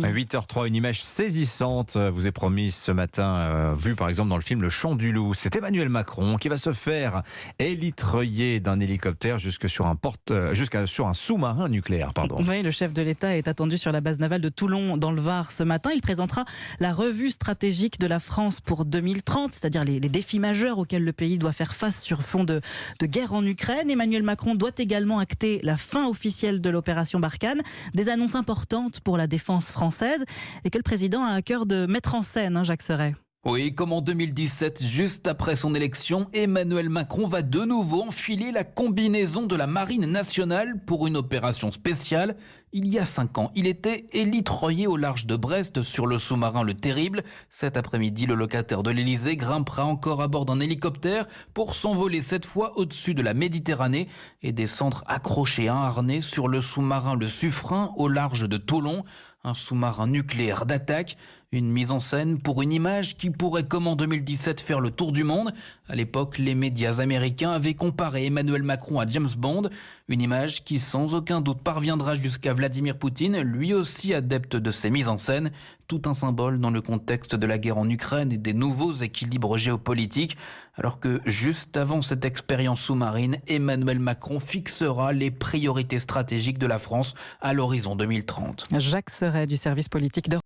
À 8h03, une image saisissante vous est promise ce matin, vue par exemple dans le film Le Chant du Loup. C'est Emmanuel Macron qui va se faire élitreuiller d'un hélicoptère jusqu'à sur un sous-marin nucléaire. Oui, le chef de l'État est attendu sur la base navale de Toulon dans le Var ce matin. Il présentera la revue stratégique de la France pour 2030, c'est-à-dire les défis majeurs auxquels le pays doit faire face sur fond de guerre en Ukraine. Emmanuel Macron doit également acter la fin officielle de l'opération Barkhane, des annonces importantes pour la défense française et que le président a à cœur de mettre en scène, Jacques Serret. Oui, comme en 2017, juste après son élection, Emmanuel Macron va de nouveau enfiler la combinaison de la Marine nationale pour une opération spéciale. Il y a 5 ans, il était élitreuillé au large de Brest sur le sous-marin Le Terrible. Cet après-midi, le locataire de l'Elysée grimpera encore à bord d'un hélicoptère pour s'envoler cette fois au-dessus de la Méditerranée et descendre accroché à un harnais sur le sous-marin Le Suffren au large de Toulon. Un sous-marin nucléaire d'attaque, une mise en scène pour une image qui pourrait, comme en 2017, faire le tour du monde. À l'époque, les médias américains avaient comparé Emmanuel Macron à James Bond, une image qui sans aucun doute parviendra jusqu'à Vladimir Poutine, lui aussi adepte de ces mises en scène. Tout un symbole dans le contexte de la guerre en Ukraine et des nouveaux équilibres géopolitiques. Alors que juste avant cette expérience sous-marine, Emmanuel Macron fixera les priorités stratégiques de la France à l'horizon 2030. Jacques Serret du service politique de